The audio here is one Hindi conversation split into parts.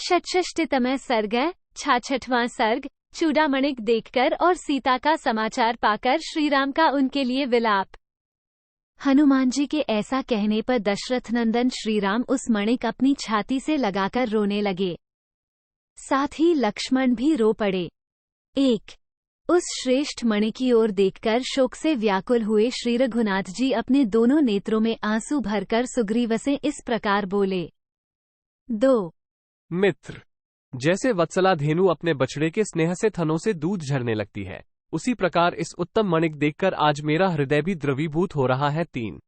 षट्षष्टितमः सर्ग, 66वां सर्ग। चूड़ामणिक देखकर और सीता का समाचार पाकर श्रीराम का उनके लिए विलाप। हनुमान जी के ऐसा कहने पर दशरथ नंदन श्रीराम उस मणिक अपनी छाती से लगाकर रोने लगे। साथ ही लक्ष्मण भी रो पड़े। एक उस श्रेष्ठ मणि की ओर देखकर शोक से व्याकुल हुए श्री रघुनाथ जी अपने दोनों नेत्रों में आंसू भरकर सुग्रीव से इस प्रकार बोले। 2 मित्र, जैसे वत्सला धेनु अपने बछड़े के स्नेह से थनों से दूध झरने लगती है, उसी प्रकार इस उत्तम मणिक देखकर आज मेरा हृदय भी द्रवीभूत हो रहा है। 3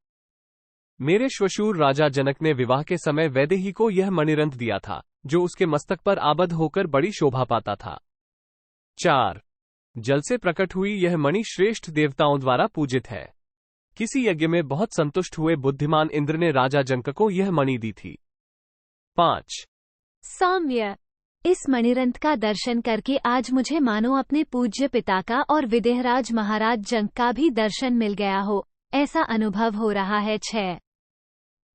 मेरे श्वशुर राजा जनक ने विवाह के समय वैदेही को यह मणिरंध्र दिया था, जो उसके मस्तक पर आबद्ध होकर बड़ी शोभा पाता था। 4 जल से प्रकट हुई यह मणि श्रेष्ठ देवताओं द्वारा पूजित है। किसी यज्ञ में बहुत संतुष्ट हुए बुद्धिमान इंद्र ने राजा जनक को यह मणि दी थी। 5 सौम्य, इस मणिरंध्र का दर्शन करके आज मुझे मानो अपने पूज्य पिता का और विदेहराज महाराज जनक का भी दर्शन मिल गया हो, ऐसा अनुभव हो रहा है। 6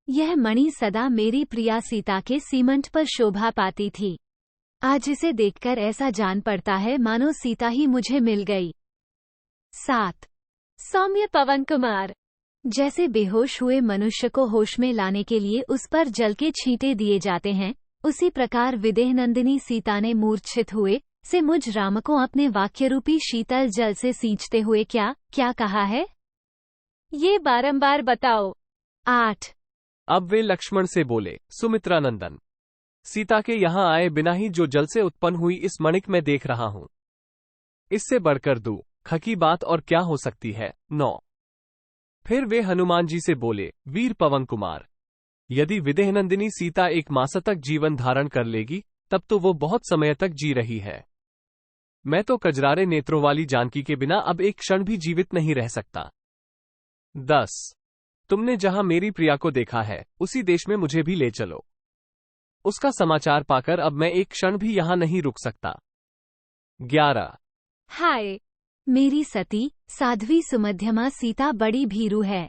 यह मणि सदा मेरी प्रिया सीता के सीमंत पर शोभा पाती थी। आज इसे देखकर ऐसा जान पड़ता है मानो सीता ही मुझे मिल गई। 7 सौम्य पवन कुमार, जैसे बेहोश हुए मनुष्य को होश में लाने के लिए उस पर जल के छींटे दिए जाते हैं, उसी प्रकार विदेह नंदिनी सीता ने मूर्छित हुए से मुझ राम को अपने वाक्यरूपी शीतल जल से सींचते हुए क्या क्या कहा है, ये बारंबार बताओ। 8 अब वे लक्ष्मण से बोले, सुमित्रा नंदन, सीता के यहाँ आए बिना ही जो जल से उत्पन्न हुई इस मणिक में देख रहा हूं, इससे बढ़कर दुख की बात और क्या हो सकती है। 9 फिर वे हनुमान जी से बोले, वीर पवन कुमार, यदि विदेहनंदिनी सीता एक मास तक जीवन धारण कर लेगी, तब तो वो बहुत समय तक जी रही है। मैं तो कजरारे नेत्रों वाली जानकी के बिना अब एक क्षण भी जीवित नहीं रह सकता। 10 तुमने जहां मेरी प्रिया को देखा है, उसी देश में मुझे भी ले चलो। उसका समाचार पाकर अब मैं एक क्षण भी यहां नहीं रुक सकता। 11 हाय, मेरी सती साध्वी सुमध्यमा सीता बड़ी भीरू है।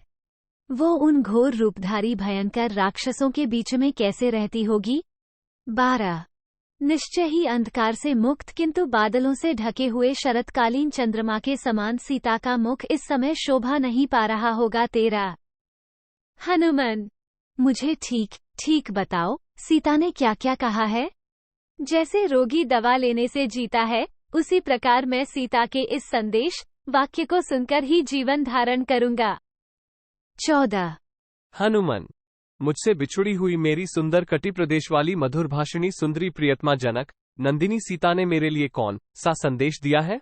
वो उन घोर रूपधारी भयंकर राक्षसों के बीच में कैसे रहती होगी। 12 निश्चय ही अंधकार से मुक्त किंतु बादलों से ढके हुए शरतकालीन चंद्रमा के समान सीता का मुख इस समय शोभा नहीं पा रहा होगा। 13 हनुमान, मुझे ठीक ठीक बताओ, सीता ने क्या क्या कहा है। जैसे रोगी दवा लेने से जीता है, उसी प्रकार मैं सीता के इस संदेश वाक्य को सुनकर ही जीवन धारण करूंगा। 14 हनुमान, मुझसे बिछुड़ी हुई मेरी सुंदर कटि प्रदेश वाली मधुर भाषिणी सुंदरी प्रियतमा जनक नंदिनी सीता ने मेरे लिए कौन सा संदेश दिया है।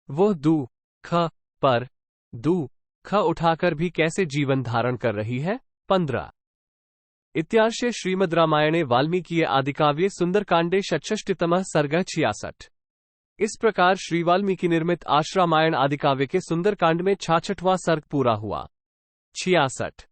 वो दुख पर दुख उठाकर भी कैसे जीवन धारण कर रही है। 15 इत्यार्षे श्रीमद् रामायणे वाल्मीकि आदिकाव्ये सुंदरकांडे षट्षष्टितमः सर्ग 66। इस प्रकार श्री वाल्मीकि निर्मित आश्रामायण आदिकाव्य के सुंदरकांड में 66वां सर्ग पूरा हुआ। 66